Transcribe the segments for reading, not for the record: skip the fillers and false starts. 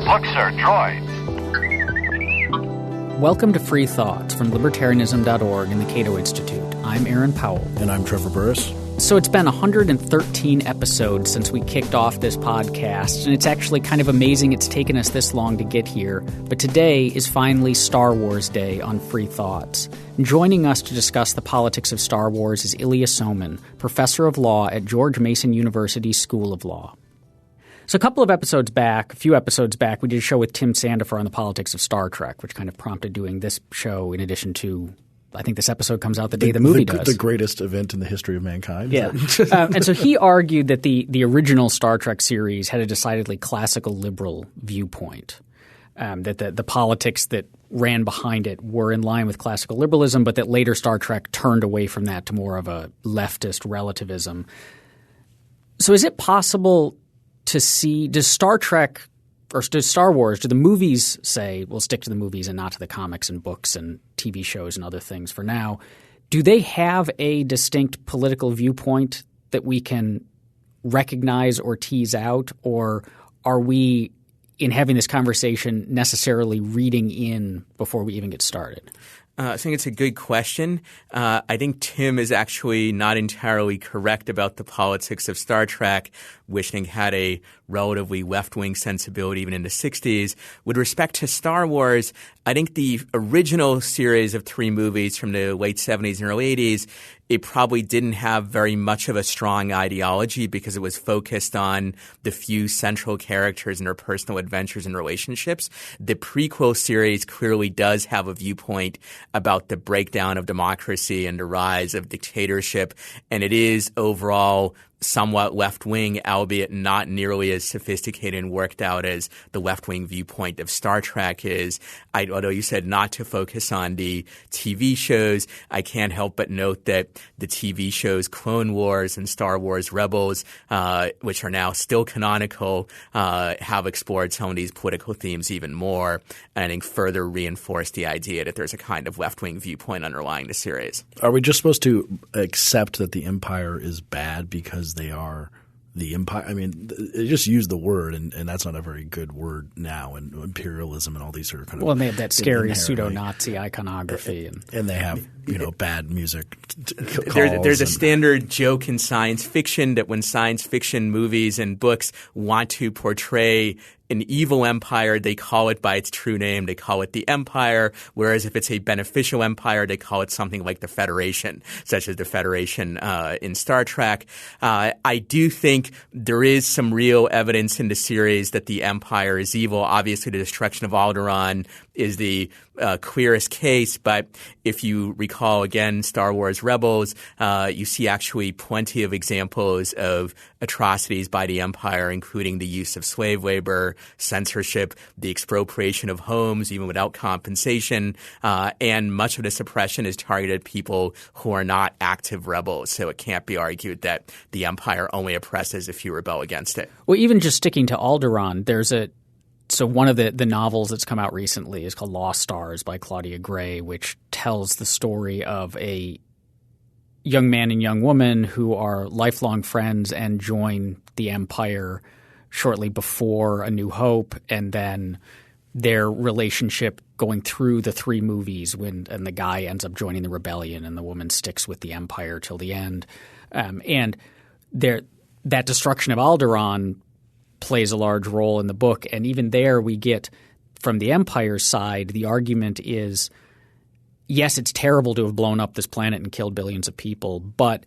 Look, sir, droids. Welcome to Free Thoughts from Libertarianism.org and the Cato Institute. I'm Aaron Powell. And I'm Trevor Burrus. So it's been 113 episodes since we kicked off this podcast, and it's actually kind of amazing it's taken us this long to get here. But today is finally Star Wars Day on Free Thoughts. Joining us to discuss the politics of Star Wars is llya Somin, professor of law at George Mason University School of Law. So a few episodes back, we did a show with Tim Sandifer on the politics of Star Trek, which kind of prompted doing this show in addition to – I think this episode comes out the day the movie does. The greatest event in the history of mankind. Yeah. And so he argued that the original Star Trek series had a decidedly classical liberal viewpoint, that the politics that ran behind it were in line with classical liberalism, but that later Star Trek turned away from that to more of a leftist relativism. So is it possible to see – does Star Trek – or does Star Wars, do the movies say we'll stick to the movies and not to the comics and books and TV shows and other things for now? Do they have a distinct political viewpoint that we can recognize or tease out, or are we, in having this conversation, necessarily reading in before we even get started? I think it's a good question. I think Tim is actually not entirely correct about the politics of Star Trek, which I think had a relatively left-wing sensibility even in the 60s. With respect to Star Wars, I think the original series of 3 movies from the late 70s and early 80s, it probably didn't have very much of a strong ideology because it was focused on the few central characters and their personal adventures and relationships. The prequel series clearly does have a viewpoint about the breakdown of democracy and the rise of dictatorship, and it is overall somewhat left-wing, albeit not nearly as sophisticated and worked out as the left-wing viewpoint of Star Trek is. Although you said not to focus on the TV shows, I can't help but note that the TV shows Clone Wars and Star Wars Rebels, which are now still canonical, have explored some of these political themes even more, and I think further reinforced the idea that there's a kind of left-wing viewpoint underlying the series. Are we just supposed to accept that the Empire is bad because they are the empire? I mean, they just use the word, and that's not a very good word now, and imperialism and all these sort of kind of – well, and they have that scary pseudo-Nazi iconography. And they have, bad music There's a standard joke in science fiction that when science fiction movies and books want to portray – an evil empire, they call it by its true name. They call it the Empire, whereas if it's a beneficial empire, they call it something like the Federation, such as the Federation in Star Trek. I do think there is some real evidence in the series that the Empire is evil. Obviously, the destruction of Alderaan is the clearest case, but if you recall again Star Wars Rebels, you see actually plenty of examples of atrocities by the Empire, including the use of slave labor, censorship, the expropriation of homes even without compensation, and much of the suppression is targeted at people who are not active rebels. So it can't be argued that the Empire only oppresses if you rebel against it. Well, even just sticking to Alderaan, So one of the novels that's come out recently is called Lost Stars by Claudia Gray, which tells the story of a young man and young woman who are lifelong friends and join the Empire shortly before A New Hope, and then their relationship going through the 3 movies and the guy ends up joining the rebellion and the woman sticks with the Empire till the end. And that destruction of Alderaan plays a large role in the book. And even there we get from the Empire's side, the argument is, yes, it's terrible to have blown up this planet and killed billions of people, but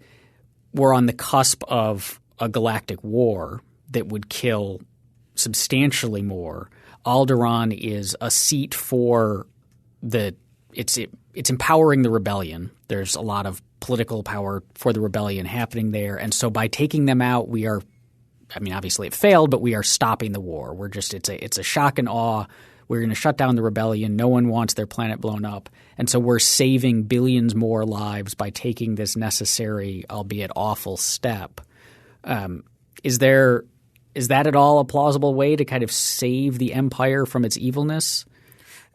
we're on the cusp of a galactic war that would kill substantially more. Alderaan is a seat for it's empowering the rebellion. There's a lot of political power for the rebellion happening there. And so by taking them out, we are – I mean, obviously it failed, but we are stopping the war. We're just it's a shock and awe. We're going to shut down the rebellion. No one wants their planet blown up. And so we're saving billions more lives by taking this necessary, albeit awful, step. Is that at all a plausible way to kind of save the Empire from its evilness?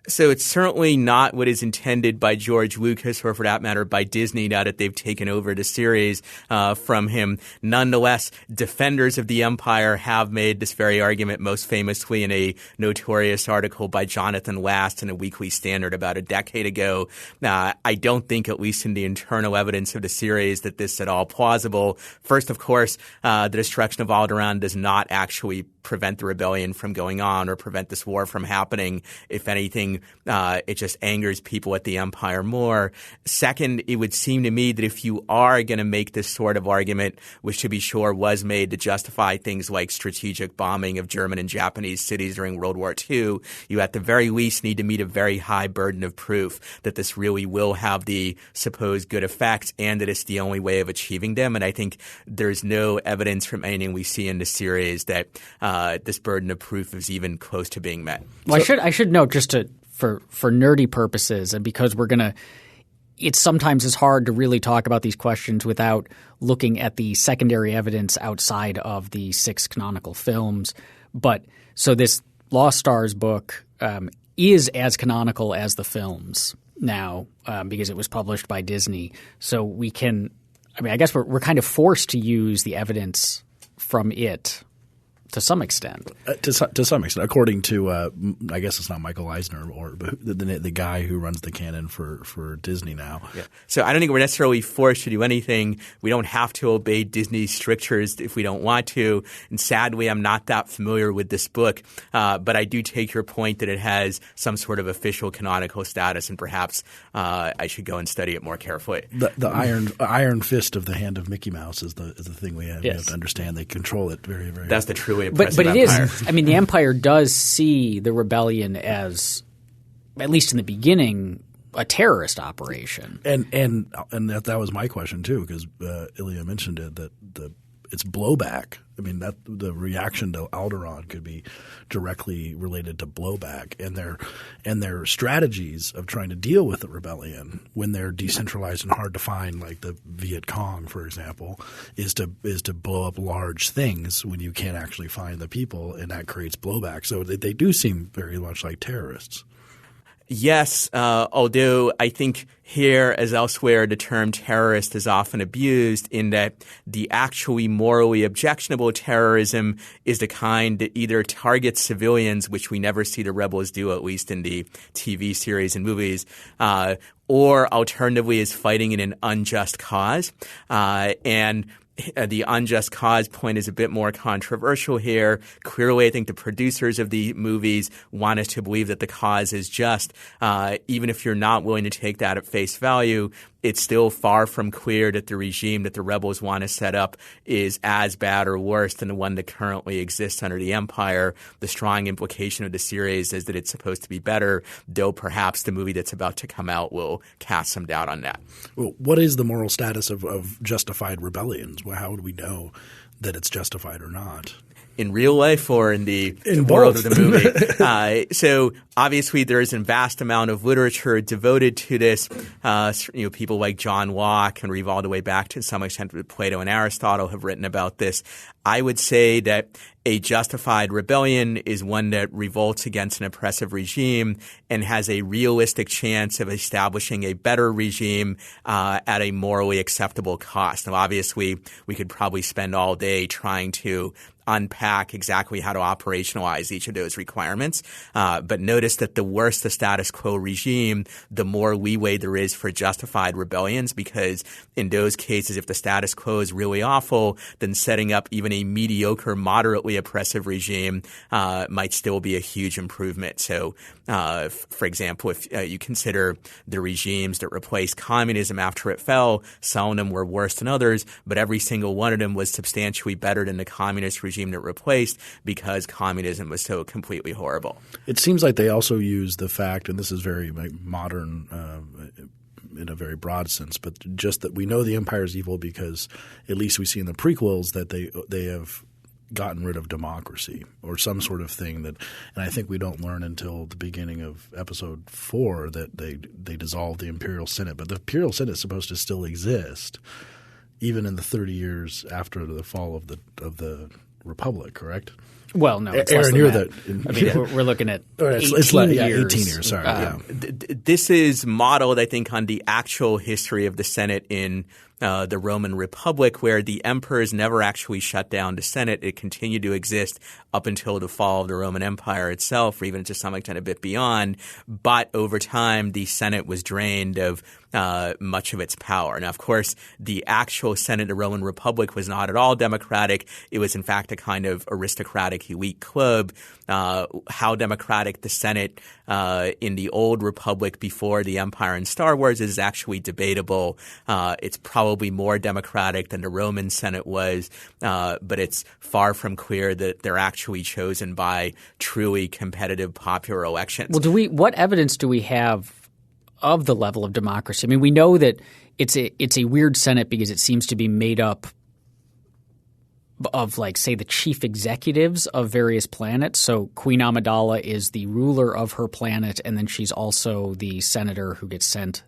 So it's certainly not what is intended by George Lucas, or for that matter, by Disney, now that they've taken over the series from him. Nonetheless, defenders of the Empire have made this very argument, most famously in a notorious article by Jonathan Last in a Weekly Standard about a decade ago. I don't think, at least in the internal evidence of the series, that this is at all plausible. First, of course, the destruction of Alderaan does not actually prevent the rebellion from going on or prevent this war from happening. If anything, it just angers people at the Empire more. Second, it would seem to me that if you are going to make this sort of argument, which to be sure was made to justify things like strategic bombing of German and Japanese cities during World War II, you at the very least need to meet a very high burden of proof that this really will have the supposed good effects and that it's the only way of achieving them. And I think there's no evidence from anything we see in the series that this burden of proof is even close to being met. Well, I should note, just for nerdy purposes, and because it sometimes is hard to really talk about these questions without looking at the secondary evidence outside of the 6 canonical films. But so this Lost Stars book is as canonical as the films now because it was published by Disney. So we can – I guess we're kind of forced to use the evidence from it to some extent. To some extent, according to I guess it's not Michael Eisner or the guy who runs the canon for Disney now. Yeah. So I don't think we're necessarily forced to do anything. We don't have to obey Disney's strictures if we don't want to. And sadly, I'm not that familiar with this book, but I do take your point that it has some sort of official canonical status, and perhaps I should go and study it more carefully. The iron fist of the hand of Mickey Mouse is the thing we have, to understand. They control it very, very. That's the true. But it is. The Empire does see the rebellion as, at least in the beginning, a terrorist operation. And that was my question too, because Llya mentioned it, that it's blowback. That the reaction to Alderaan could be directly related to blowback, and their strategies of trying to deal with the rebellion when they're decentralized and hard to find, like the Viet Cong, for example, is to blow up large things when you can't actually find the people, and that creates blowback. So they do seem very much like terrorists. Yes, although I think here, as elsewhere, the term terrorist is often abused in that the actually morally objectionable terrorism is the kind that either targets civilians, which we never see the rebels do, at least in the TV series and movies, or alternatively is fighting in an unjust cause. And the unjust cause point is a bit more controversial here. Clearly, I think the producers of the movies want us to believe that the cause is just. Even if you're not willing to take that at face value, it's still far from clear that the regime that the rebels want to set up is as bad or worse than the one that currently exists under the Empire. The strong implication of the series is that it's supposed to be better, though perhaps the movie that's about to come out will cast some doubt on that. Well, what is the moral status of justified rebellions? Well, how would we know that it's justified or not? In real life or in the world of the movie? So obviously there is a vast amount of literature devoted to this. People like John Locke and read all the way back to some extent Plato and Aristotle have written about this. I would say that a justified rebellion is one that revolts against an oppressive regime and has a realistic chance of establishing a better regime at a morally acceptable cost. Now, obviously, we could probably spend all day trying to unpack exactly how to operationalize each of those requirements. But notice that the worse the status quo regime, the more leeway there is for justified rebellions, because in those cases, if the status quo is really awful, then setting up even a mediocre, moderately oppressive regime might still be a huge improvement. So, for example, if you consider the regimes that replaced communism after it fell, some of them were worse than others, but every single one of them was substantially better than the communist regime that replaced, because communism was so completely horrible. It seems like they also use the fact, and this is very modern in a very broad sense, but just that we know the empire is evil because at least we see in the prequels that they have gotten rid of democracy or some sort of thing that, and I think we don't learn until the beginning of episode 4 that they dissolved the Imperial Senate, but the Imperial Senate is supposed to still exist even in the 30 years after the fall of the republic, correct? Well, no, it's Aaron, less than you're that. I mean, we're looking at 18 years. 18 years. Sorry. This is modeled, I think, on the actual history of the Senate in the Roman Republic, where the emperors never actually shut down the Senate. It continued to exist up until the fall of the Roman Empire itself, or even to some extent a bit beyond. But over time, the Senate was drained of much of its power. Now, of course, the actual Senate of the Roman Republic was not at all democratic. It was, in fact, a kind of aristocratic elite club. How democratic the Senate in the old Republic before the Empire and Star Wars is actually debatable. It's probably more democratic than the Roman Senate was, but it's far from clear that they're actually chosen by truly competitive popular elections. Well, what evidence do we have of the level of democracy? I mean, we know that it's a weird Senate because it seems to be made up of, like, say, the chief executives of various planets. So Queen Amidala is the ruler of her planet, and then she's also the senator who gets sent.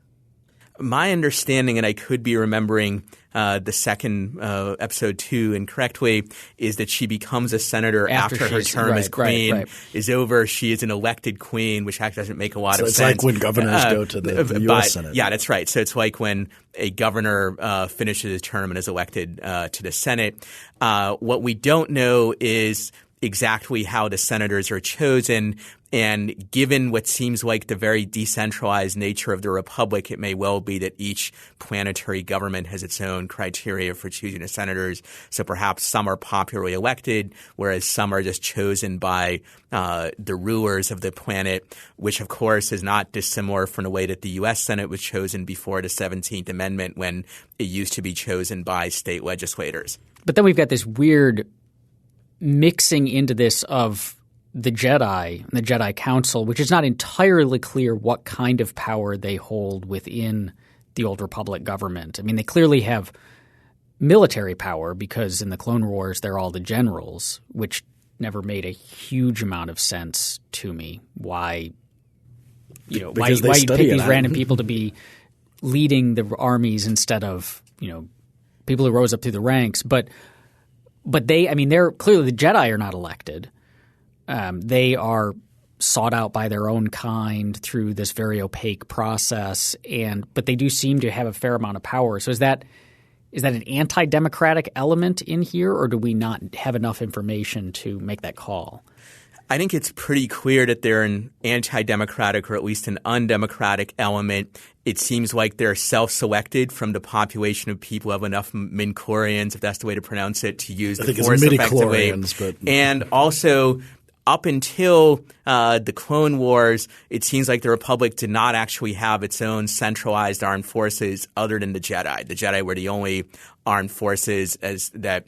My understanding, and I could be remembering the second episode 2 incorrectly, is that she becomes a senator after her term as queen is over. She is an elected queen, which actually doesn't make a lot of sense. It's like when governors go to the U.S. Senate. Yeah, that's right. So it's like when a governor finishes his term and is elected to the Senate. What we don't know is exactly how the senators are chosen. And given what seems like the very decentralized nature of the republic, it may well be that each planetary government has its own criteria for choosing the senators. So perhaps some are popularly elected, whereas some are just chosen by the rulers of the planet, which of course is not dissimilar from the way that the U.S. Senate was chosen before the 17th Amendment, when it used to be chosen by state legislators. But then we've got this weird mixing into this of the Jedi and the Jedi Council, which is not entirely clear what kind of power they hold within the Old Republic government. I mean, they clearly have military power because in the Clone Wars they're all the generals, which never made a huge amount of sense to me. Why you pick these random people to be leading the armies instead of, people who rose up through the ranks. But they're clearly, the Jedi are not elected. They are sought out by their own kind through this very opaque process, but they do seem to have a fair amount of power. So is that an anti-democratic element in here, or do we not have enough information to make that call? I think it's pretty clear that they're an anti-democratic or at least an undemocratic element. It seems like they're self-selected from the population of people who have enough midichlorians, if that's the way to pronounce it, to use the Force effectively. And also, up until the Clone Wars, it seems like the Republic did not actually have its own centralized armed forces other than the Jedi. The Jedi were the only armed forces that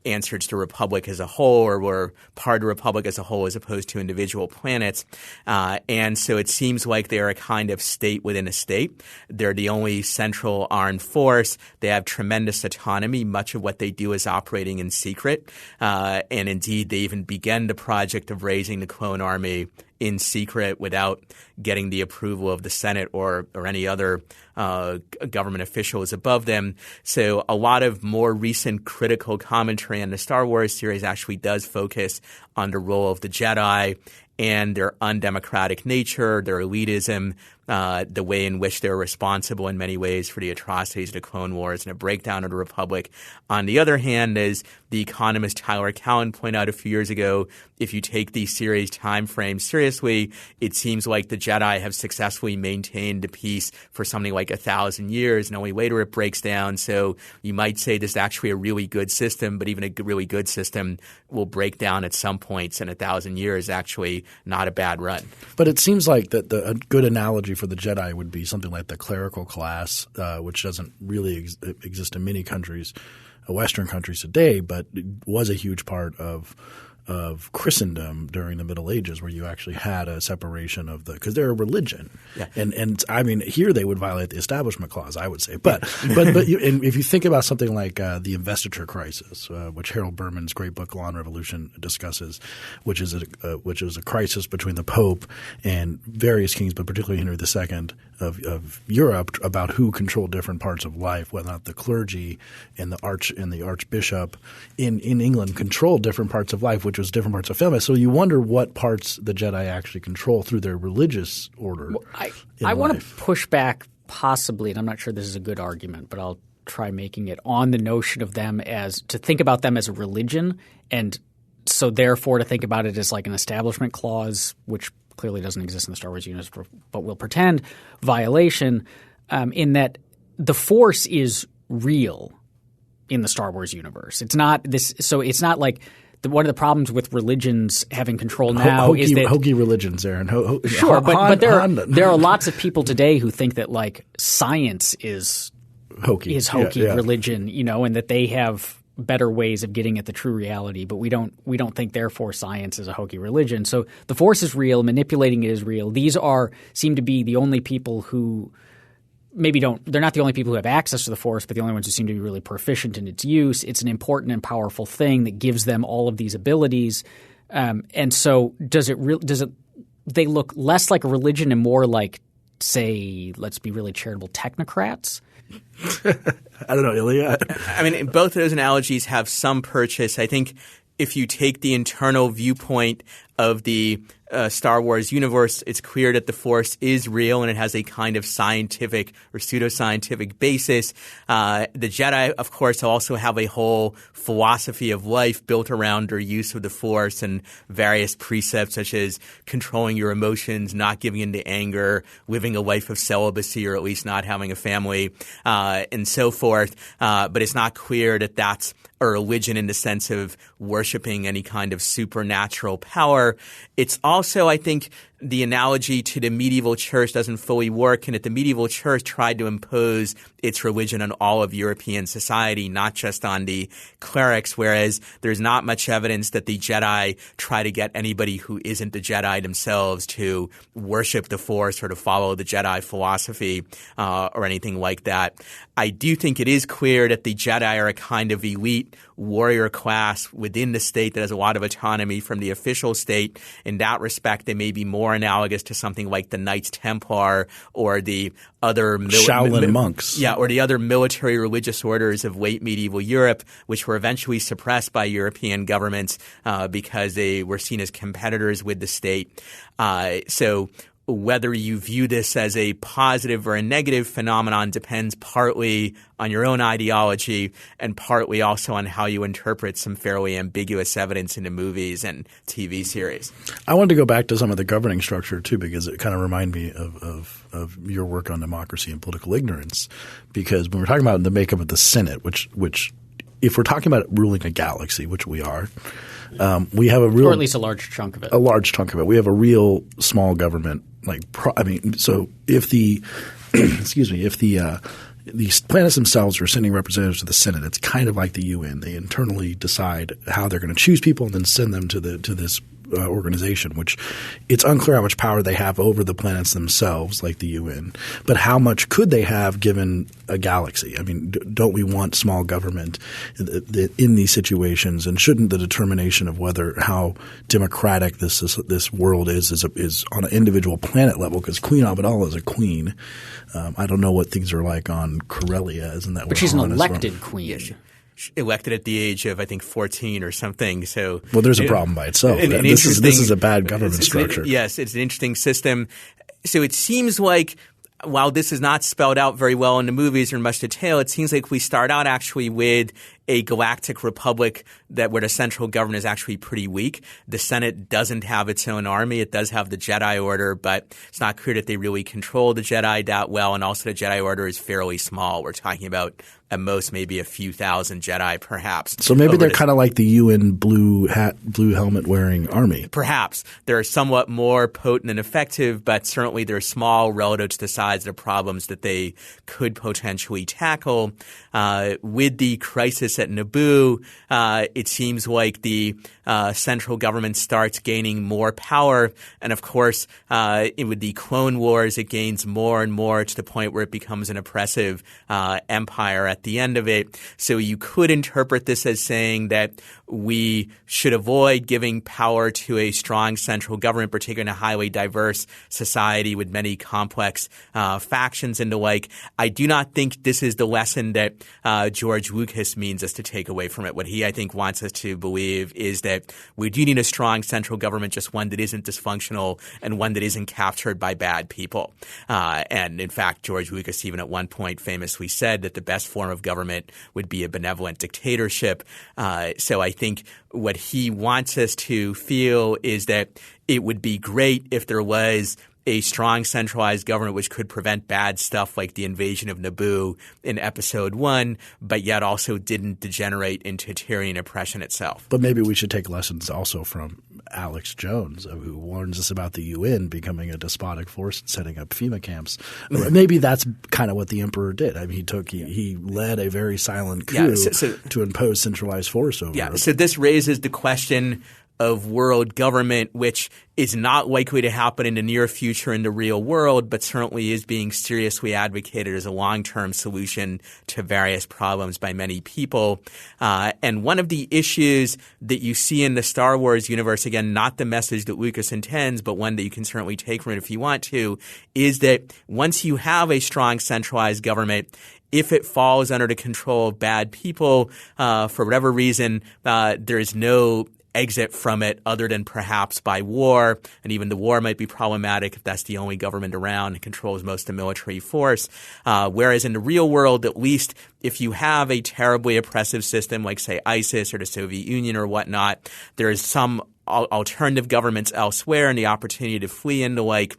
answered to the Republic as a whole, or were part of the Republic as a whole, as opposed to individual planets. And so it seems like they're a kind of state within a state. They're the only central armed force. They have tremendous autonomy. Much of what they do is operating in secret. And indeed, they even began the project of raising the clone army in secret without getting the approval of the Senate or any other government officials above them. So a lot of more recent critical commentary on the Star Wars series actually does focus on the role of the Jedi and their undemocratic nature, their elitism, the way in which they're responsible in many ways for the atrocities of the Clone Wars and a breakdown of the Republic. On the other hand, as the economist Tyler Cowen pointed out a few years ago, if you take the series time frame seriously, it seems like the Jedi have successfully maintained the peace for something like 1,000 years, and only later it breaks down. So you might say this is actually a really good system, but even a really good system will break down at some points, and 1,000 years is actually not a bad run. But it seems like that a good analogy for the Jedi would be something like the clerical class, which doesn't really exist in many countries, Western countries today, but it was a huge part of Christendom during the Middle Ages, where you actually had a separation of because they're a religion, and I mean here they would violate the Establishment Clause, I would say, but and if you think about something like the investiture crisis, which Harold Berman's great book Law and Revolution discusses, which is a crisis between the Pope and various kings, but particularly Henry II of Europe, about who controlled different parts of life, whether or not the clergy and the archbishop in England controlled different parts of life, which was different parts of family. So you wonder what parts the Jedi actually control through their religious order. Well, I want to push back possibly, and I'm not sure this is a good argument, but I'll try making it on the notion of them to think about them as a religion, and so therefore to think about it as like an Establishment Clause, which clearly doesn't exist in the Star Wars universe, but we'll pretend violation, in that the Force is real in the Star Wars universe. It's not this. So it's not like one of the problems with religions having control now is that hokey religions, Aaron. Sure, but there are lots of people today who think that like science is hokey religion, and that they have better ways of getting at the true reality, but we don't think therefore science is a hokey religion. So the Force is real, manipulating it is real. These seem to be the only people who they're not the only people who have access to the Force, but the only ones who seem to be really proficient in its use. It's an important and powerful thing that gives them all of these abilities. And so they look less like a religion and more like, say, let's be really charitable, technocrats? I don't know, llya. I mean, both of those analogies have some purchase. I think if you take the internal viewpoint of the Star Wars universe, it's clear that the Force is real and it has a kind of scientific or pseudoscientific basis. The Jedi, of course, also have a whole philosophy of life built around their use of the Force and various precepts such as controlling your emotions, not giving in to anger, living a life of celibacy or at least not having a family, and so forth. But it's not clear that that's a religion in the sense of worshiping any kind of supernatural power. It's also, I think, the analogy to the medieval church doesn't fully work, and that the medieval church tried to impose its religion on all of European society, not just on the clerics, whereas there's not much evidence that the Jedi try to get anybody who isn't the Jedi themselves to worship the Force or to follow the Jedi philosophy or anything like that. I do think it is clear that the Jedi are a kind of elite warrior class within the state that has a lot of autonomy from the official state. In that respect, they may be more analogous to something like the Knights Templar or the other Shaolin monks. Yeah, or the other military religious orders of late medieval Europe, which were eventually suppressed by European governments because they were seen as competitors with the state. So whether you view this as a positive or a negative phenomenon depends partly on your own ideology and partly also on how you interpret some fairly ambiguous evidence in the movies and TV series. I wanted to go back to some of the governing structure too, because it kind of reminded me of your work on democracy and political ignorance. Because when we're talking about the makeup of the Senate, which if we're talking about ruling a galaxy, which we are, we have or at least a large chunk of it. A large chunk of it. We have a real small government. So if the these planets themselves are sending representatives to the Senate, it's kind of like the UN. They internally decide how they're going to choose people and then send them to this organization, which it's unclear how much power they have over the planets themselves, like the UN. But how much could they have given a galaxy? I mean, don't we want small government in these situations? And shouldn't the determination of how democratic this world is on an individual planet level? Because Queen Amidala is a queen. I don't know what things are like on Corellia, isn't that? But she's an elected queen. Elected at the age of, I think, 14 or something. So, well, there's a problem by itself. This is a bad government structure. Yes, it's an interesting system. So it seems like while this is not spelled out very well in the movies or in much detail, it seems like we start out actually with a galactic republic where the central government is actually pretty weak. The Senate doesn't have its own army. It does have the Jedi Order, but it's not clear that they really control the Jedi that well. And also the Jedi Order is fairly small. We're talking about at most maybe a few thousand Jedi perhaps. So maybe they're kind of like the UN blue helmet wearing army. Perhaps. They're somewhat more potent and effective, but certainly they're small relative to the size of the problems that they could potentially tackle. With the crisis at Naboo, it seems like the central government starts gaining more power. And of course, with the Clone Wars, it gains more and more to the point where it becomes an oppressive empire at the end of it. So you could interpret this as saying that we should avoid giving power to a strong central government, particularly in a highly diverse society with many complex factions and the like. I do not think this is the lesson that George Lucas means us to take away from it. What he, I think, wants us to believe is that we do need a strong central government, just one that isn't dysfunctional and one that isn't captured by bad people. And in fact, George Lucas even at one point famously said that the best form of government would be a benevolent dictatorship. So I think what he wants us to feel is that it would be great if there was a strong centralized government which could prevent bad stuff like the invasion of Naboo in Episode 1, but yet also didn't degenerate into tyranny and oppression itself. But maybe we should take lessons also from Alex Jones, who warns us about the UN becoming a despotic force and setting up FEMA camps. Maybe that's kind of what the emperor did. I mean, he led a very silent coup to impose centralized force over it. So this raises the question of world government, which is not likely to happen in the near future in the real world, but certainly is being seriously advocated as a long-term solution to various problems by many people. And one of the issues that you see in the Star Wars universe, again, not the message that Lucas intends, but one that you can certainly take from it if you want to, is that once you have a strong centralized government, if it falls under the control of bad people, for whatever reason, there is no exit from it other than perhaps by war, and even the war might be problematic if that's the only government around and controls most of the military force. Whereas in the real world, at least if you have a terribly oppressive system like, say, ISIS or the Soviet Union or whatnot, there is some alternative governments elsewhere and the opportunity to flee and the like.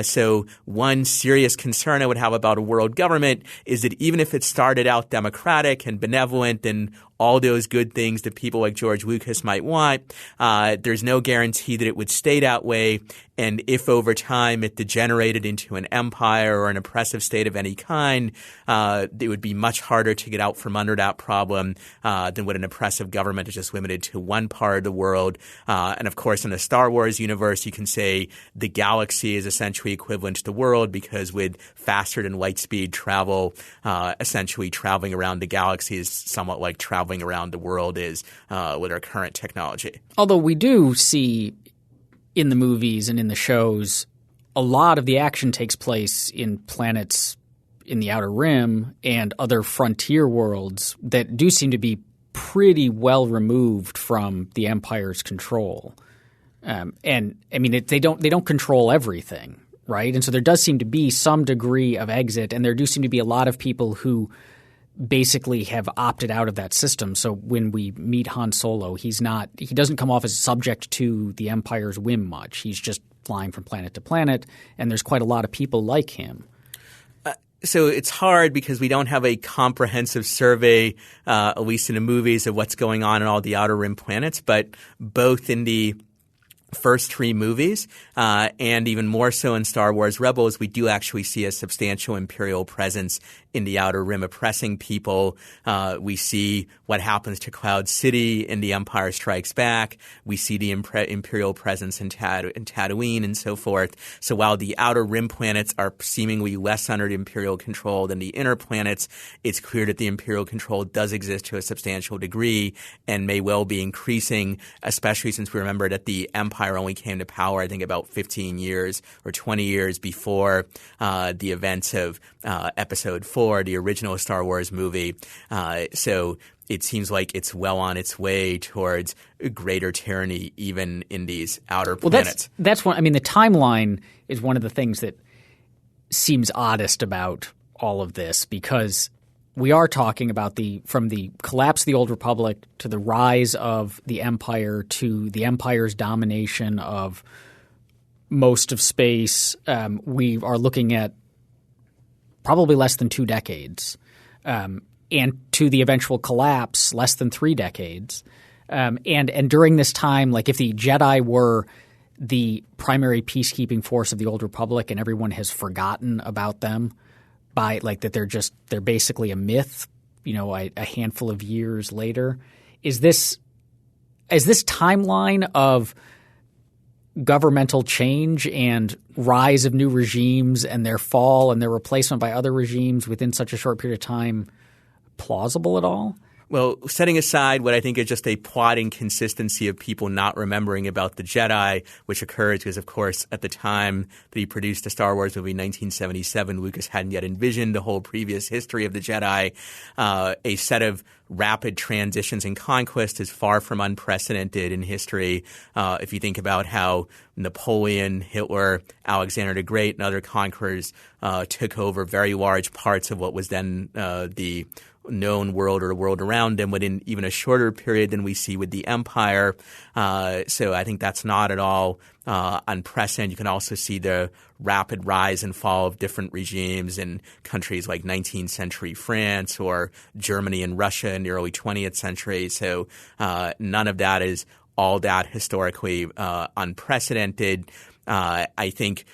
So one serious concern I would have about a world government is that even if it started out democratic and benevolent and all those good things that people like George Lucas might want, there's no guarantee that it would stay that way. And if over time it degenerated into an empire or an oppressive state of any kind, it would be much harder to get out from under that problem than what an oppressive government is just limited to one part of the world. And of course, in the Star Wars universe, you can say the galaxy is essentially equivalent to the world because with faster than light speed travel, essentially traveling around the galaxy is somewhat like traveling around the world is with our current technology. Although we do see in the movies and in the shows, a lot of the action takes place in planets in the Outer Rim and other frontier worlds that do seem to be pretty well removed from the Empire's control. And I mean, they don't control everything, right? And so there does seem to be some degree of exit, and there do seem to be a lot of people who basically have opted out of that system. So when we meet Han Solo, he doesn't come off as subject to the Empire's whim much. He's just flying from planet to planet, and there's quite a lot of people like him. So it's hard because we don't have a comprehensive survey, at least in the movies, of what's going on in all the Outer Rim planets, but both in the first three movies, and even more so in Star Wars Rebels, we do actually see a substantial Imperial presence in the Outer Rim oppressing people. We see what happens to Cloud City in The Empire Strikes Back. We see the Imperial presence in Tatooine and so forth. So while the Outer Rim planets are seemingly less under Imperial control than the inner planets, it's clear that the Imperial control does exist to a substantial degree and may well be increasing, especially since we remember that the Empire only came to power, I think, about 15 years or 20 years before the events of Episode 4, the original Star Wars movie. So it seems like it's well on its way towards greater tyranny even in these outer planets. That's one. I mean, the timeline is one of the things that seems oddest about all of this because we are talking about from the collapse of the Old Republic to the rise of the Empire to the Empire's domination of most of space. We are looking at probably less than 2 decades, and to the eventual collapse, less than 3 decades. And during this time, like if the Jedi were the primary peacekeeping force of the Old Republic and everyone has forgotten about them, by like that they're basically a myth, a handful of years later. Is this timeline of governmental change and rise of new regimes and their fall and their replacement by other regimes within such a short period of time plausible at all? Well, setting aside what I think is just a plot inconsistency of people not remembering about the Jedi, which occurs because, of course, at the time that he produced the Star Wars movie in 1977, Lucas hadn't yet envisioned the whole previous history of the Jedi. A set of rapid transitions and conquest is far from unprecedented in history. If you think about how Napoleon, Hitler, Alexander the Great, and other conquerors took over very large parts of what was then the known world or the world around them within even a shorter period than we see with the empire. So I think that's not at all unprecedented. You can also see the rapid rise and fall of different regimes in countries like 19th century France or Germany and Russia in the early 20th century. So none of that is all that historically unprecedented. I think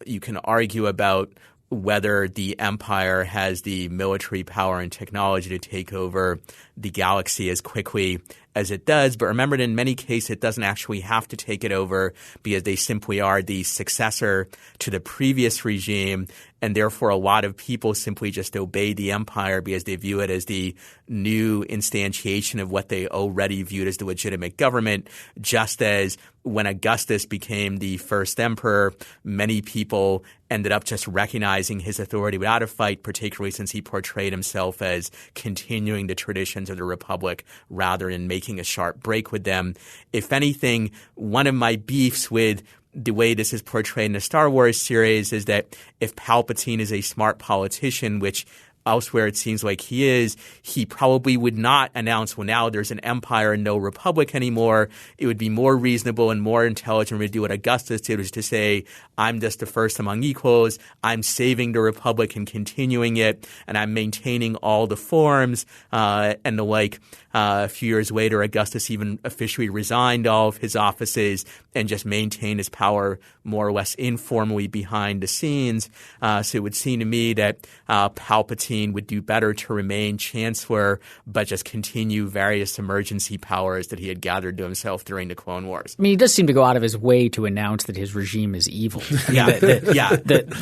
you can argue about whether the empire has the military power and technology to take over the galaxy as quickly as it does. But remember, in many cases, it doesn't actually have to take it over because they simply are the successor to the previous regime. And therefore, a lot of people simply just obey the empire because they view it as the new instantiation of what they already viewed as the legitimate government, just as when Augustus became the first emperor, many people ended up just recognizing his authority without a fight, particularly since he portrayed himself as continuing the traditions of the Republic rather than making a sharp break with them. If anything, one of my beefs with the way this is portrayed in the Star Wars series is that if Palpatine is a smart politician, which elsewhere it seems like he is, he probably would not announce, well, now there's an empire and no republic anymore. It would be more reasonable and more intelligent to do what Augustus did, which is to say, I'm just the first among equals. I'm saving the republic and continuing it, and I'm maintaining all the forms and the like. A few years later, Augustus even officially resigned all of his offices and just maintained his power more or less informally behind the scenes. So it would seem to me that Palpatine would do better to remain chancellor but just continue various emergency powers that he had gathered to himself during the Clone Wars. I mean, he does seem to go out of his way to announce that his regime is evil.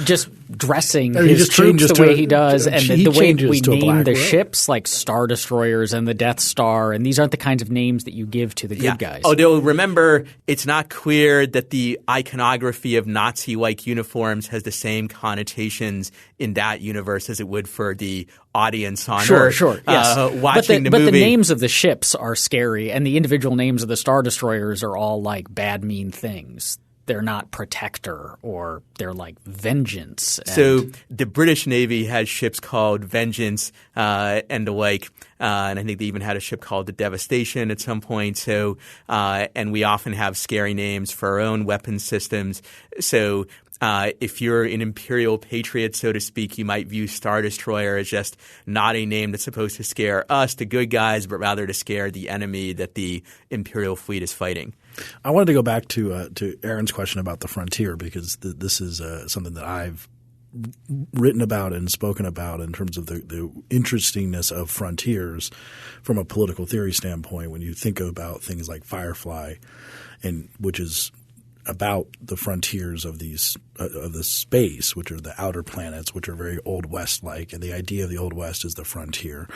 Just dressing his troops the way he does and the way we name the ships like Star Destroyers and the Death Star, and these aren't the kinds of names that you give to the good guys. Although, remember, it's not clear that the iconography of Nazi-like uniforms has the same connotations in that universe as it would for the audience on Earth. Yes. Watching the movie. But the names of the ships are scary, and the individual names of the Star Destroyers are all like bad, mean things. They're not Protector or they're like Vengeance. So the British Navy has ships called Vengeance and the like. And I think they even had a ship called the Devastation at some point. So and we often have scary names for our own weapon systems. So if you're an imperial patriot, so to speak, you might view Star Destroyer as just not a name that's supposed to scare us, the good guys, but rather to scare the enemy that the imperial fleet is fighting. I wanted to go back to Aaron's question about the frontier because this is something that I've written about and spoken about in terms of the interestingness of frontiers from a political theory standpoint. When you think about things like Firefly, and which is about the frontiers of these of the space, which are the outer planets, which are very Old West like, and the idea of the Old West is the frontier.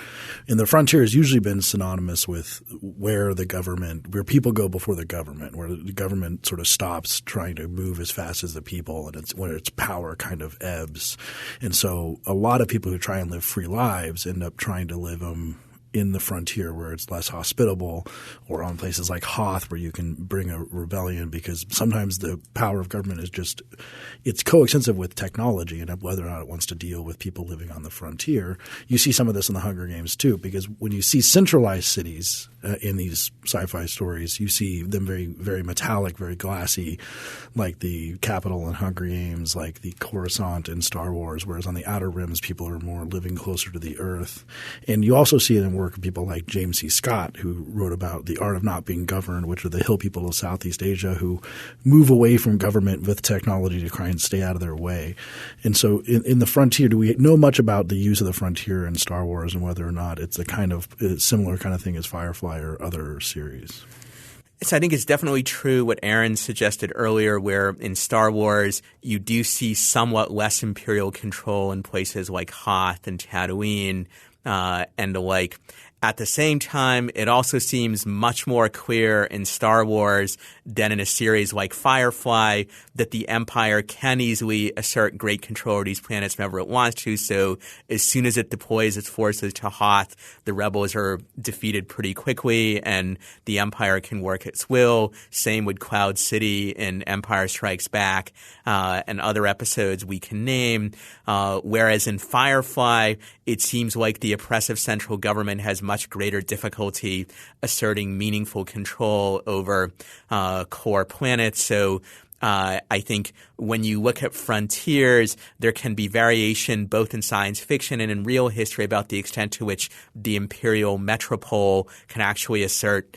And the frontier has usually been synonymous with where people go before the government, where the government sort of stops trying to move as fast as the people, and where its power kind of ebbs. And so a lot of people who try and live free lives end up trying to live them in the frontier where it's less hospitable, or on places like Hoth where you can bring a rebellion, because sometimes the power of government is just – it's coextensive with technology and whether or not it wants to deal with people living on the frontier. You see some of this in the Hunger Games too, because when you see centralized cities in these sci-fi stories. You see them very, very metallic, very glassy, like the Capitol in Hunger Games, like the Coruscant in Star Wars, whereas on the Outer Rims, people are more living closer to the Earth. And you also see it in work of people like James C. Scott, who wrote about The Art of Not Being Governed, which are the hill people of Southeast Asia who move away from government with technology to try and stay out of their way. And so in the frontier, do we know much about the use of the frontier in Star Wars and whether or not it's a kind of similar kind of thing as Firefly or other series? So I think it's definitely true what Aaron suggested earlier, where in Star Wars you do see somewhat less imperial control in places like Hoth and Tatooine and the like. At the same time, it also seems much more clear in Star Wars than in a series like Firefly that the Empire can easily assert great control of these planets whenever it wants to. So as soon as it deploys its forces to Hoth, the rebels are defeated pretty quickly and the Empire can work its will. Same with Cloud City in Empire Strikes Back and other episodes we can name. Whereas in Firefly, it seems like the oppressive central government has much greater difficulty asserting meaningful control over core planets. So I think when you look at frontiers, there can be variation both in science fiction and in real history about the extent to which the imperial metropole can actually assert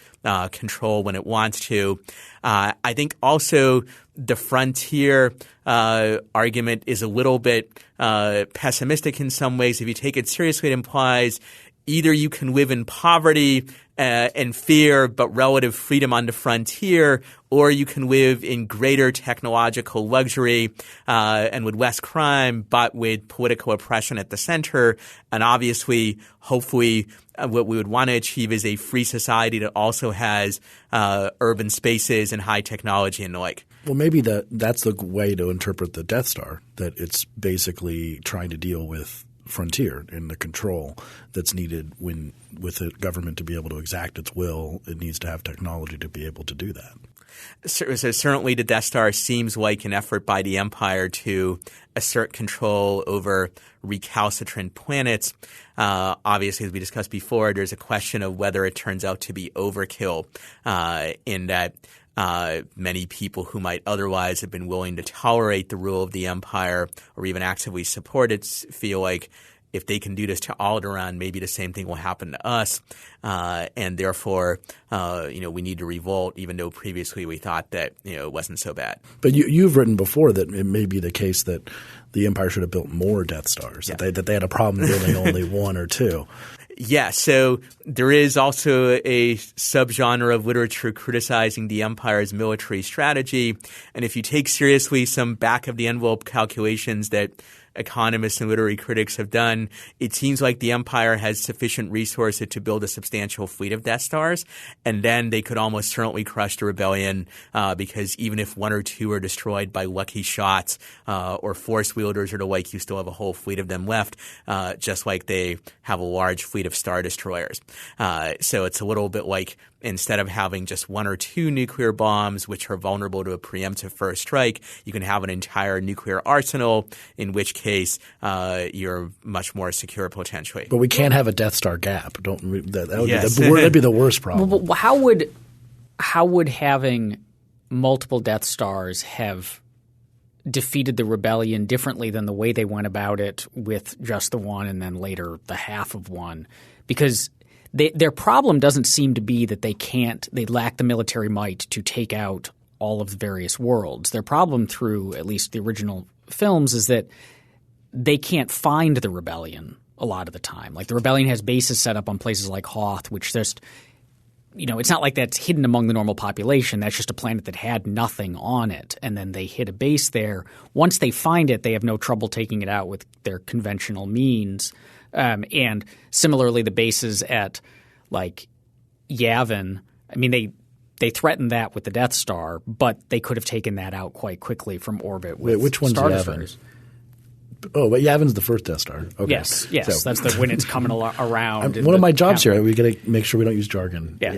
control when it wants to. I think also the frontier argument is a little bit pessimistic in some ways. If you take it seriously, it implies either you can live in poverty and fear but relative freedom on the frontier, or you can live in greater technological luxury and with less crime but with political oppression at the center. And obviously, hopefully, what we would want to achieve is a free society that also has urban spaces and high technology and the like. Well, maybe that's the way to interpret the Death Star, that it's basically trying to deal with frontier and the control that's needed when with the government to be able to exact its will. It needs to have technology to be able to do that. So certainly the Death Star seems like an effort by the Empire to assert control over recalcitrant planets. Obviously, as we discussed before, there's a question of whether it turns out to be overkill in that many people who might otherwise have been willing to tolerate the rule of the Empire or even actively support it feel like if they can do this to Alderaan, maybe the same thing will happen to us. And therefore, we need to revolt, even though previously we thought that, it wasn't so bad. But you've written before that it may be the case that the Empire should have built more Death Stars, that they had a problem building only one or two. Yeah, so there is also a subgenre of literature criticizing the Empire's military strategy. And if you take seriously some back-of-the-envelope calculations that economists and literary critics have done, it seems like the Empire has sufficient resources to build a substantial fleet of Death Stars, and then they could almost certainly crush the rebellion because even if one or two are destroyed by lucky shots or force wielders or the like, you still have a whole fleet of them left, just like they have a large fleet of Star Destroyers. So it's a little bit like instead of having just one or two nuclear bombs, which are vulnerable to a preemptive first strike, you can have an entire nuclear arsenal, in which case you're much more secure potentially. But we can't have a Death Star gap. That'd be the worst problem. Well, how would having multiple Death Stars have defeated the rebellion differently than the way they went about it with just the one and then later the half of one? Because their problem doesn't seem to be that they lack the military might to take out all of the various worlds. Their problem through at least the original films is that they can't find the rebellion a lot of the time. Like the rebellion has bases set up on places like Hoth, which just it's not like that's hidden among the normal population. That's just a planet that had nothing on it, and then they hit a base there. Once they find it, they have no trouble taking it out with their conventional means. And similarly, the bases at like Yavin, I mean, they threatened that with the Death Star, but they could have taken that out quite quickly from orbit with which one's Star Yavin? Destroyers. Oh, but Yavin's the first Death Star. Okay. Yes. So, that's when it's coming around. One of my jobs here, we got to make sure we don't use jargon. Yeah.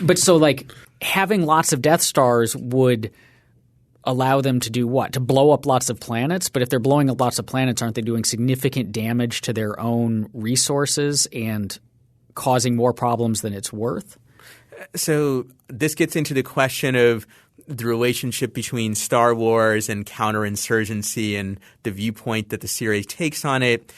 But so like having lots of Death Stars would allow them to do what? To blow up lots of planets? But if they're blowing up lots of planets, aren't they doing significant damage to their own resources and causing more problems than it's worth? So this gets into the question of the relationship between Star Wars and counterinsurgency and the viewpoint that the series takes on it.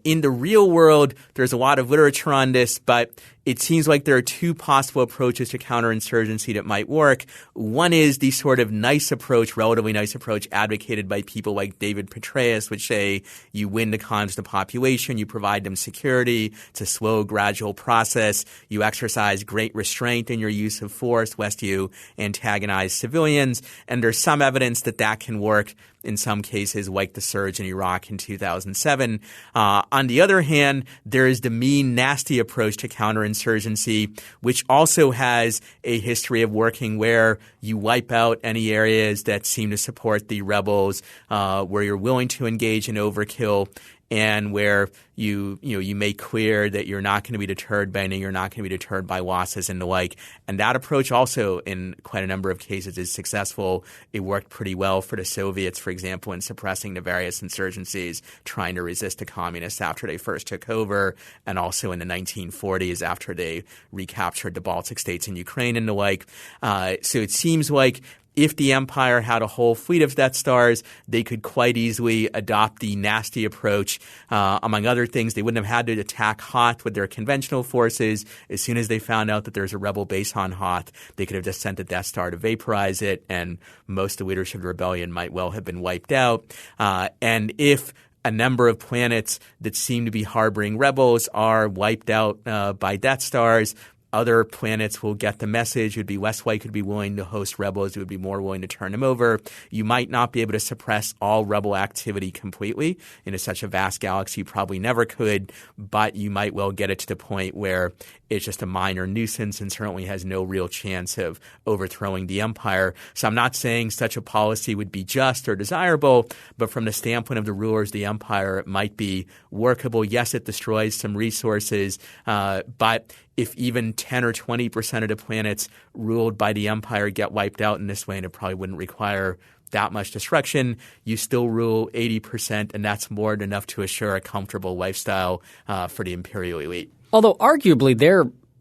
In the real world, there's a lot of literature on this, but it seems like there are two possible approaches to counterinsurgency that might work. One is the sort of nice approach, relatively nice approach advocated by people like David Petraeus, which say you win the cons of the population, you provide them security. It's a slow, gradual process. You exercise great restraint in your use of force lest you antagonize civilians. And there's some evidence that that can work in some cases, like the surge in Iraq in 2007. On the other hand, there is the mean, nasty approach to counterinsurgency, which also has a history of working where you wipe out any areas that seem to support the rebels, where you're willing to engage in overkill, and where you make clear that you're not going to be deterred by anything, you're not going to be deterred by losses and the like. And that approach also in quite a number of cases is successful. It worked pretty well for the Soviets, for example, in suppressing the various insurgencies trying to resist the communists after they first took over, and also in the 1940s after they recaptured the Baltic states and Ukraine and the like. So it seems like if the empire had a whole fleet of Death Stars, they could quite easily adopt the nasty approach. Among other things, they wouldn't have had to attack Hoth with their conventional forces. As soon as they found out that there's a rebel base on Hoth, they could have just sent the Death Star to vaporize it, and most of the leadership of the rebellion might well have been wiped out. And if a number of planets that seem to be harboring rebels are wiped out by Death Stars, other planets will get the message. It would be less likely to be willing to host rebels. It would be more willing to turn them over. You might not be able to suppress all rebel activity completely. In such a vast galaxy, you probably never could, but you might well get it to the point where it's just a minor nuisance and certainly has no real chance of overthrowing the empire. So I'm not saying such a policy would be just or desirable, but from the standpoint of the rulers of the empire, it might be workable. Yes, it destroys some resources, but if even 10 or 20% of the planets ruled by the empire get wiped out in this way, and it probably wouldn't require that much destruction, you still rule 80%, and that's more than enough to assure a comfortable lifestyle for the imperial elite. Although arguably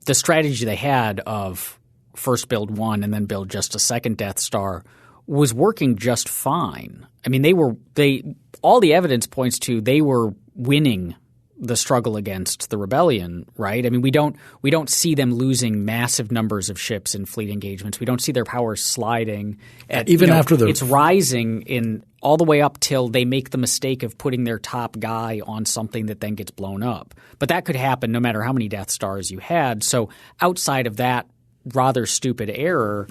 the strategy they had of first build one and then build just a second Death Star was working just fine. I mean, all the evidence points to they were winning the struggle against the rebellion, right? I mean, we don't see them losing massive numbers of ships in fleet engagements. We don't see their powers sliding. It's rising in all the way up till they make the mistake of putting their top guy on something that then gets blown up. But that could happen no matter how many Death Stars you had. So outside of that rather stupid error,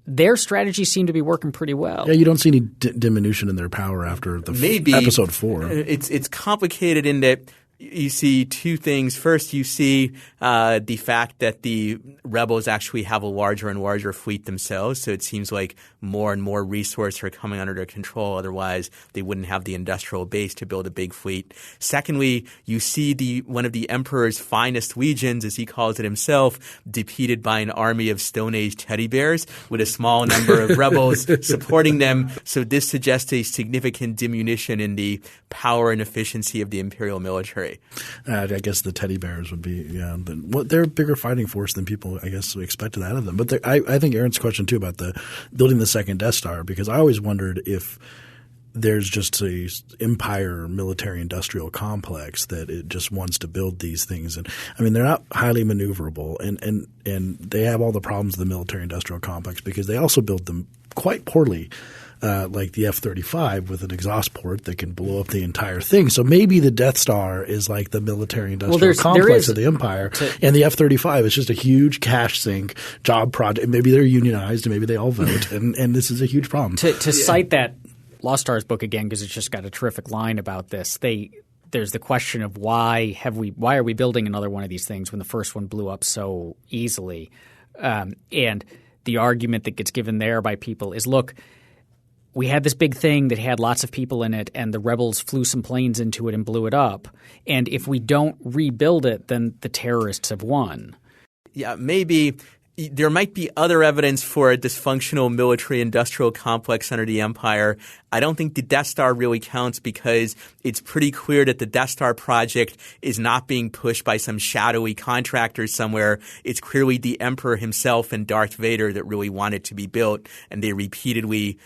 their strategy seemed to be working pretty well. Yeah, you don't see any diminution in their power after episode 4. It's complicated in that you see two things. First, you see the fact that the rebels actually have a larger and larger fleet themselves. So it seems like more and more resources are coming under their control. Otherwise, they wouldn't have the industrial base to build a big fleet. Secondly, you see one of the emperor's finest legions, as he calls it himself, defeated by an army of Stone Age teddy bears with a small number of rebels supporting them. So this suggests a significant diminution in the power and efficiency of the imperial military. I guess the teddy bears would be they're a bigger fighting force than people I guess expected out of them. But I think Aaron's question too about the building the second Death Star, because I always wondered if there's just a empire military industrial complex that it just wants to build these things. And I mean, they're not highly maneuverable and they have all the problems of the military industrial complex because they also build them quite poorly. Like the F-35 with an exhaust port that can blow up the entire thing. So maybe the Death Star is like the military-industrial complex of the Empire, and the F-35 is just a huge cash sink job project. Maybe they're unionized and maybe they all vote, and this is a huge problem. To cite that Lost Stars book again, because it's just got a terrific line about this, there's the question of why are we building another one of these things when the first one blew up so easily? And the argument that gets given there by people is, look, we had this big thing that had lots of people in it, and the rebels flew some planes into it and blew it up. And if we don't rebuild it, then the terrorists have won. Yeah, maybe. there might be other evidence for a dysfunctional military-industrial complex under the empire. I don't think the Death Star really counts because it's pretty clear that the Death Star project is not being pushed by some shadowy contractor somewhere. It's clearly the Emperor himself and Darth Vader that really want it to be built, and they repeatedly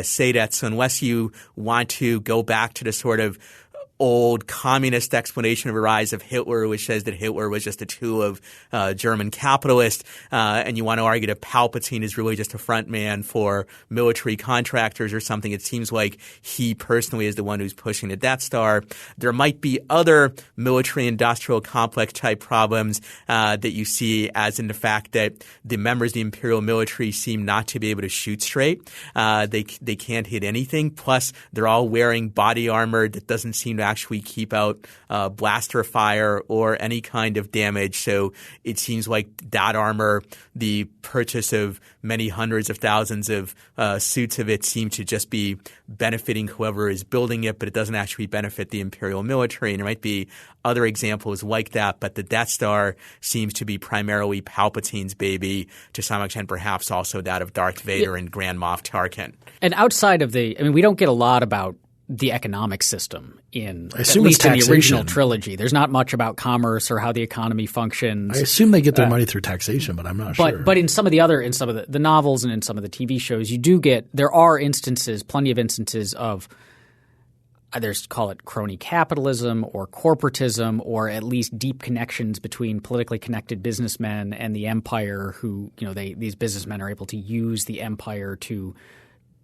say that. So unless you want to go back to the sort of old communist explanation of the rise of Hitler, which says that Hitler was just a tool of German capitalists, and you want to argue that Palpatine is really just a front man for military contractors or something. It seems like he personally is the one who's pushing the Death Star. There might be other military-industrial complex type problems that you see, as in the fact that the members of the imperial military seem not to be able to shoot straight. They can't hit anything. Plus, they're all wearing body armor that doesn't seem to actually keep out blaster fire or any kind of damage. So it seems like that armor, the purchase of many hundreds of thousands of suits of it, seem to just be benefiting whoever is building it, but it doesn't actually benefit the imperial military. And there might be other examples like that, but the Death Star seems to be primarily Palpatine's baby, to some extent perhaps also that of Darth Vader and Grand Moff Tarkin. And outside of we don't get a lot about the economic system at least in the original trilogy. There's not much about commerce or how the economy functions. I assume they get their money through taxation, but I'm not sure. But in some of the novels and in some of the TV shows, there are plenty of instances of call it crony capitalism or corporatism, or at least deep connections between politically connected businessmen and the empire who, these businessmen are able to use the empire to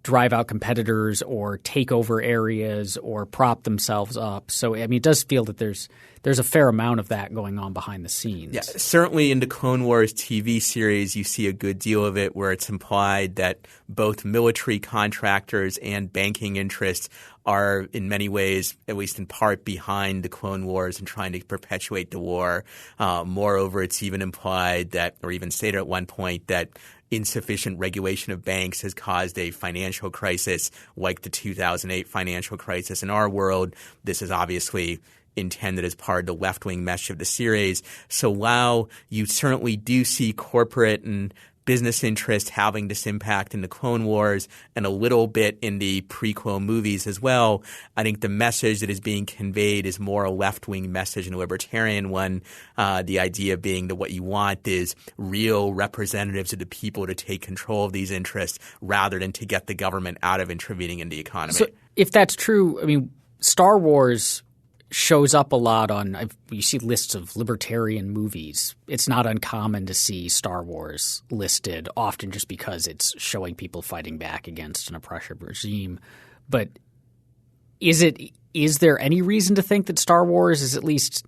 drive out competitors or take over areas or prop themselves up. So, it does feel that there's a fair amount of that going on behind the scenes. Yeah, certainly in the Clone Wars TV series, you see a good deal of it where it's implied that both military contractors and banking interests are in many ways, at least in part, behind the Clone Wars and trying to perpetuate the war. Moreover, it's even implied that, or even stated at one point, that insufficient regulation of banks has caused a financial crisis like the 2008 financial crisis in our world. This is obviously intended as part of the left-wing mesh of the series. So while you certainly do see corporate and business interest having this impact in the Clone Wars and a little bit in the prequel movies as well, I think the message that is being conveyed is more a left-wing message and a libertarian one, the idea being that what you want is real representatives of the people to take control of these interests rather than to get the government out of intervening in the economy. So if that's true, Star Wars shows up a lot you see lists of libertarian movies. It's not uncommon to see Star Wars listed, often just because it's showing people fighting back against an oppressive regime. But is there any reason to think that Star Wars is at least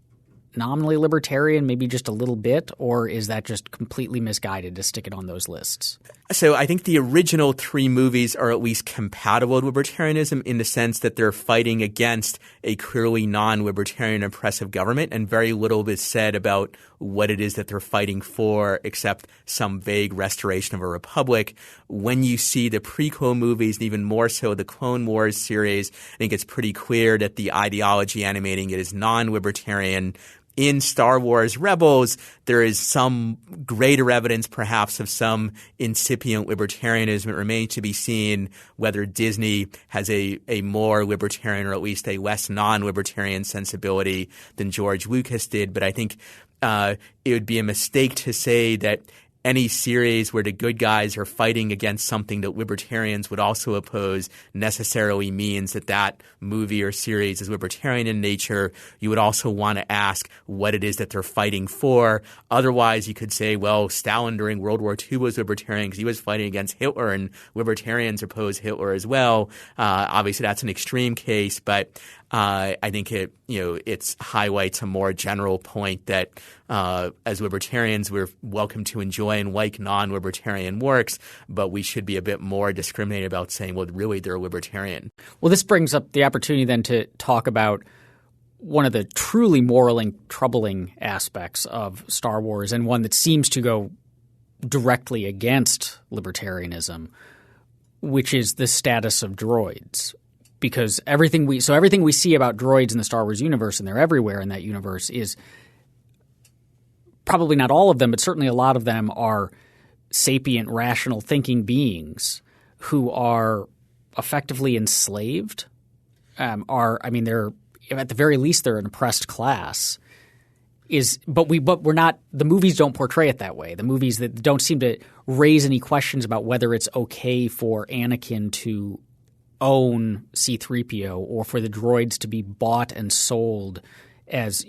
nominally libertarian, maybe just a little bit, or is that just completely misguided to stick it on those lists? So I think the original three movies are at least compatible with libertarianism in the sense that they're fighting against a clearly non-libertarian oppressive government, and very little is said about what it is that they're fighting for except some vague restoration of a republic. When you see the prequel movies, and even more so the Clone Wars series, I think it's pretty clear that the ideology animating it is non-libertarian. In Star Wars Rebels, there is some greater evidence perhaps of some incipient libertarianism. It remains to be seen whether Disney has a more libertarian or at least a less non-libertarian sensibility than George Lucas did. But I think it would be a mistake to say that any series where the good guys are fighting against something that libertarians would also oppose necessarily means that movie or series is libertarian in nature. You would also want to ask what it is that they're fighting for. Otherwise, you could say, well, Stalin during World War II was libertarian because he was fighting against Hitler, and libertarians oppose Hitler as well. Obviously, that's an extreme case, but I think it highlights a more general point that as libertarians, we're welcome to enjoy and like non-libertarian works, but we should be a bit more discriminating about saying, well, really, they're a libertarian. Well, this brings up the opportunity then to talk about one of the truly morally troubling aspects of Star Wars, and one that seems to go directly against libertarianism, which is the status of droids. Because everything we see about droids in the Star Wars universe, and they're everywhere in that universe, is probably not all of them, but certainly a lot of them are sapient, rational thinking beings who are effectively enslaved they're at the very least they're an oppressed class. But we're not. The movies don't portray it that way. The movies that don't seem to raise any questions about whether it's okay for Anakin to own C-3PO or for the droids to be bought and sold as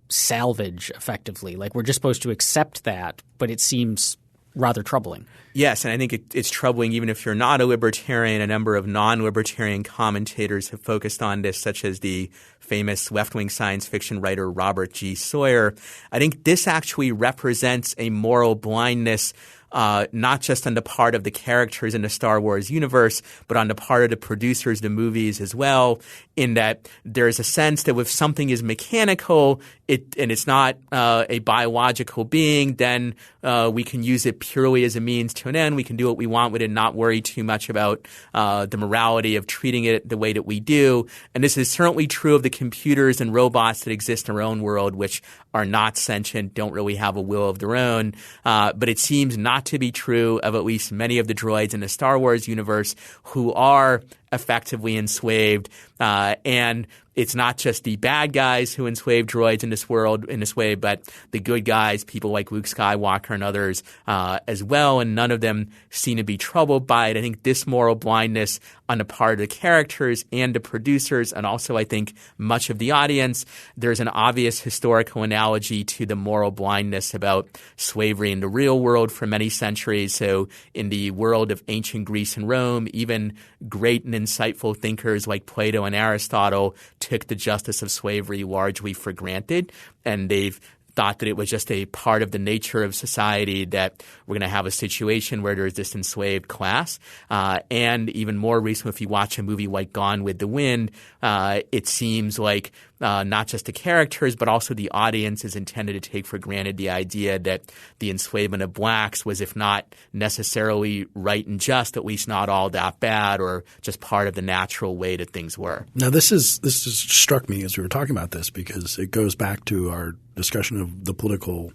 salvage effectively. Like we're just supposed to accept that, but it seems rather troubling. Yes, and I think it's troubling even if you're not a libertarian. A number of non-libertarian commentators have focused on this, such as the famous left-wing science fiction writer Robert G. Sawyer. I think this actually represents a moral blindness not just on the part of the characters in the Star Wars universe, but on the part of the producers of the movies as well, in that there's a sense that if something is mechanical and it's not a biological being, then we can use it purely as a means to an end. We can do what we want with it and not worry too much about the morality of treating it the way that we do. And this is certainly true of the computers and robots that exist in our own world, which are not sentient, don't really have a will of their own. But it seems not to be true of at least many of the droids in the Star Wars universe who are effectively enslaved. And it's not just the bad guys who enslave droids in this world in this way, but the good guys, people like Luke Skywalker and others as well. And none of them seem to be troubled by it. I think this moral blindness on the part of the characters and the producers, and also I think much of the audience, there's an obvious historical analogy to the moral blindness about slavery in the real world for many centuries. So in the world of ancient Greece and Rome, even great and insightful thinkers like Plato and Aristotle took the justice of slavery largely for granted, and they've thought that it was just a part of the nature of society that we're going to have a situation where there's this enslaved class. And even more recently, if you watch a movie like Gone with the Wind, it seems like not just the characters, but also the audience is intended to take for granted the idea that the enslavement of blacks was, if not necessarily right and just, at least not all that bad or just part of the natural way that things were. Now, this has struck me as we were talking about this because it goes back to our discussion of the political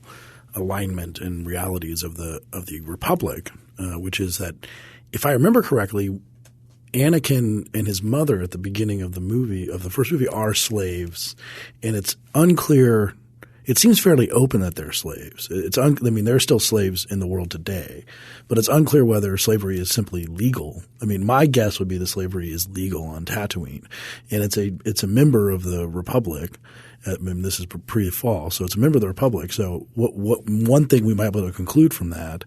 alignment and realities of the Republic, which is that, if I remember correctly, Anakin and his mother at the beginning of the first movie, are slaves, and it's unclear. It seems fairly open that they're slaves. They're still slaves in the world today, but it's unclear whether slavery is simply legal. I mean, my guess would be that slavery is legal on Tatooine, and it's a member of the Republic. I mean, this is pre-fall, so it's a member of the Republic. So one thing we might be able to conclude from that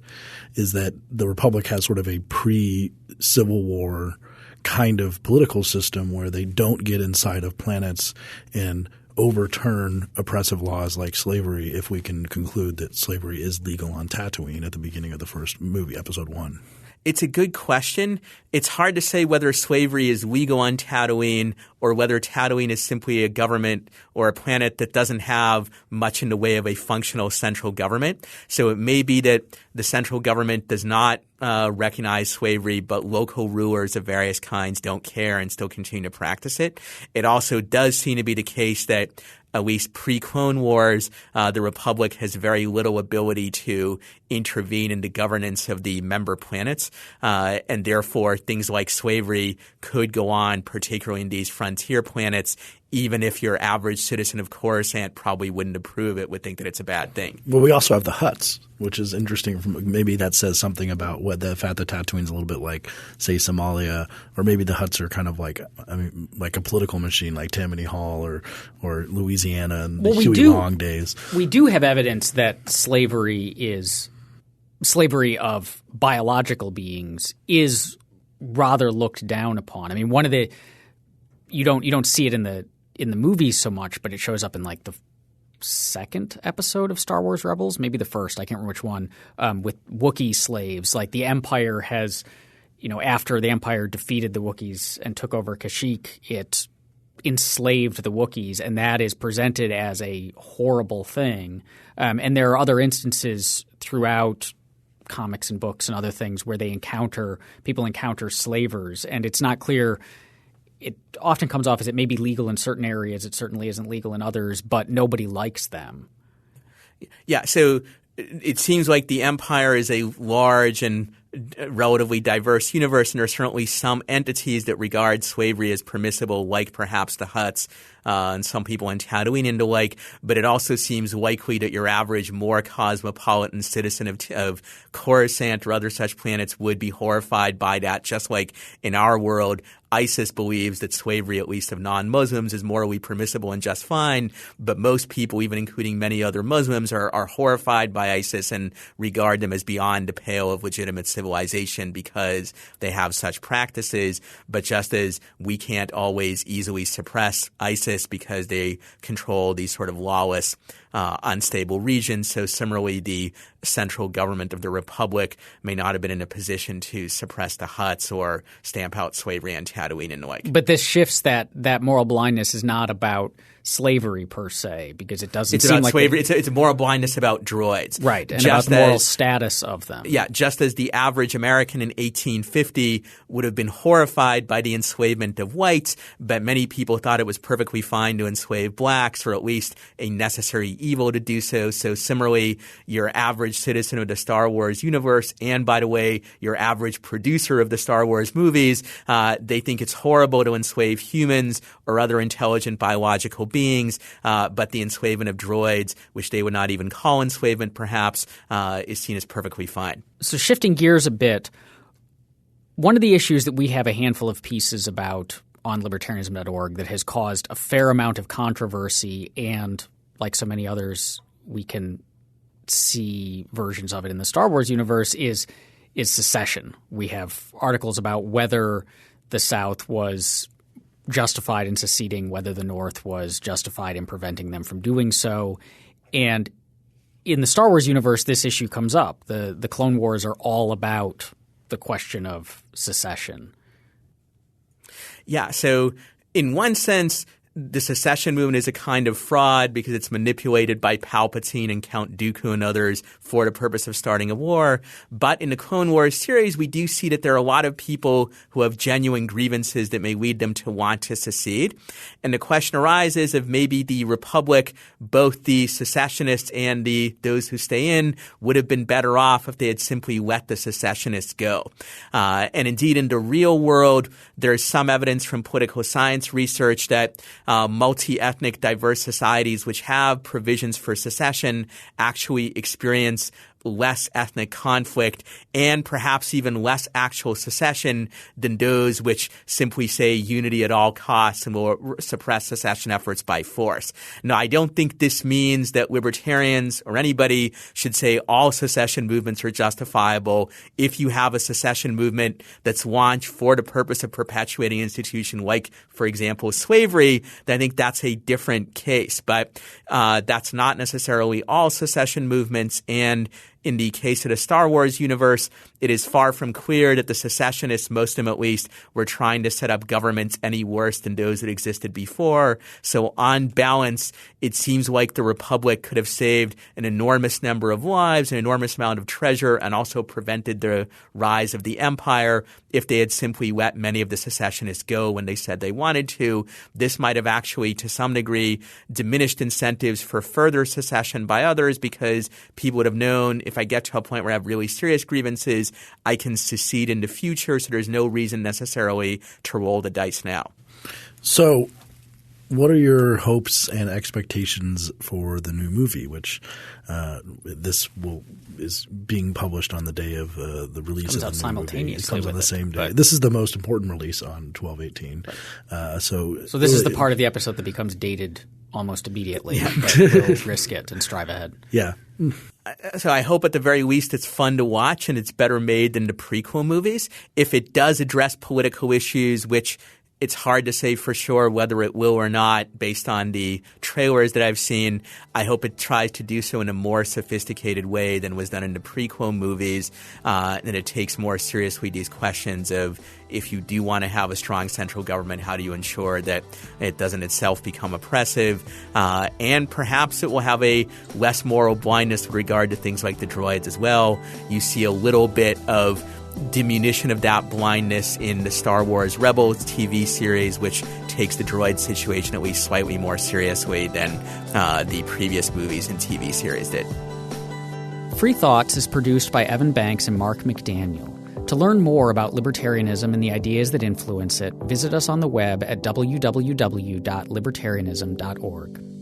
is that the Republic has sort of a pre-Civil War kind of political system where they don't get inside of planets and overturn oppressive laws like slavery if we can conclude that slavery is legal on Tatooine at the beginning of the first movie, Episode 1. It's a good question. It's hard to say whether slavery is legal on Tatooine or whether Tatooine is simply a government or a planet that doesn't have much in the way of a functional central government. So it may be that the central government does not recognize slavery, but local rulers of various kinds don't care and still continue to practice it. It also does seem to be the case that at least pre-Clone Wars, the Republic has very little ability to intervene in the governance of the member planets, and therefore things like slavery could go on, particularly in these frontier planets, even if your average citizen of Coruscant probably wouldn't approve it, would think that it's a bad thing. Well, we also have the Hutts, which is interesting. Maybe that says something about what the fact that Tatooine's a little bit like, say, Somalia, or maybe the Hutts are kind of like a political machine, like Tammany Hall or Louisiana in the Huey Long days. We do have evidence that slavery of biological beings is rather looked down upon. I mean, one of the you don't see it in the movies so much, but it shows up in like the second episode of Star Wars Rebels, maybe the first, I can't remember which one, with Wookiee slaves. Like the Empire has, after the Empire defeated the Wookiees and took over Kashyyyk, it enslaved the Wookiees, and that is presented as a horrible thing. And there are other instances throughout comics and books and other things where people encounter slavers, and it's not clear. It often comes off as it may be legal in certain areas. It certainly isn't legal in others, but nobody likes them. Yeah. So it seems like the empire is a large and relatively diverse universe, and there are certainly some entities that regard slavery as permissible, like perhaps the Hutts and some people in Tatooine and the like. But it also seems likely that your average, more cosmopolitan citizen of Coruscant or other such planets would be horrified by that, just like in our world, ISIS believes that slavery, at least of non-Muslims, is morally permissible and just fine. But most people, even including many other Muslims, are horrified by ISIS and regard them as beyond the pale of legitimate civilization because they have such practices. But just as we can't always easily suppress ISIS because they control these sort of lawless, unstable regions, so similarly the central government of the Republic may not have been in a position to suppress the Hutts or stamp out slavery on Tatooine and the like. But this shifts that moral blindness is not about slavery per se, because it doesn't seem like slavery. It's a moral blindness about droids. Right, and just about the moral status of them. Yeah, just as the average American in 1850 would have been horrified by the enslavement of whites, but many people thought it was perfectly fine to enslave blacks, or at least a necessary evil to do so. So similarly, your average citizen of the Star Wars universe, and by the way, your average producer of the Star Wars movies, they think it's horrible to enslave humans or other intelligent biological beings, but the enslavement of droids, which they would not even call enslavement perhaps, is seen as perfectly fine. So shifting gears a bit, one of the issues that we have a handful of pieces about on libertarianism.org that has caused a fair amount of controversy, and like so many others, we can see versions of it in the Star Wars universe, is secession. We have articles about whether the South was justified in seceding, whether the North was justified in preventing them from doing so. And in the Star Wars universe, this issue comes up. The Clone Wars are all about the question of secession. Yeah, so in one sense, the secession movement is a kind of fraud because it's manipulated by Palpatine and Count Dooku and others for the purpose of starting a war. But in the Clone Wars series, we do see that there are a lot of people who have genuine grievances that may lead them to want to secede. And the question arises if maybe the Republic, both the secessionists and those who stay in, would have been better off if they had simply let the secessionists go. And indeed, in the real world, there's some evidence from political science research that multi-ethnic diverse societies which have provisions for secession actually experience less ethnic conflict and perhaps even less actual secession than those which simply say unity at all costs and will suppress secession efforts by force. Now, I don't think this means that libertarians or anybody should say all secession movements are justifiable. If you have a secession movement that's launched for the purpose of perpetuating an institution like, for example, slavery, then I think that's a different case. But that's not necessarily all secession movements. And in the case of the Star Wars universe, it is far from clear that the secessionists, most of them at least, were trying to set up governments any worse than those that existed before. So on balance, it seems like the Republic could have saved an enormous number of lives, an enormous amount of treasure, and also prevented the rise of the Empire if they had simply let many of the secessionists go when they said they wanted to. This might have actually, to some degree, diminished incentives for further secession by others because people would have known, if I get to a point where I have really serious grievances, I can secede in the future, so there's no reason necessarily to roll the dice now. So what are your hopes and expectations for the new movie, which is being published on the day of the release of the new simultaneously. It comes on the same day. Right. This is the most important release on 12/18. Right. So this is the part of the episode that becomes dated almost immediately, but we'll risk it and strive ahead. Yeah. So I hope at the very least it's fun to watch and it's better made than the prequel movies. If it does address political issues, which it's hard to say for sure whether it will or not based on the trailers that I've seen, I hope it tries to do so in a more sophisticated way than was done in the prequel movies, and it takes more seriously these questions of if you do want to have a strong central government, how do you ensure that it doesn't itself become oppressive? And perhaps it will have a less moral blindness with regard to things like the droids as well. You see a little bit of diminution of that blindness in the Star Wars Rebels TV series, which takes the droid situation at least slightly more seriously than the previous movies and TV series did. Free Thoughts is produced by Evan Banks and Mark McDaniel. To learn more about libertarianism and the ideas that influence it, visit us on the web at www.libertarianism.org.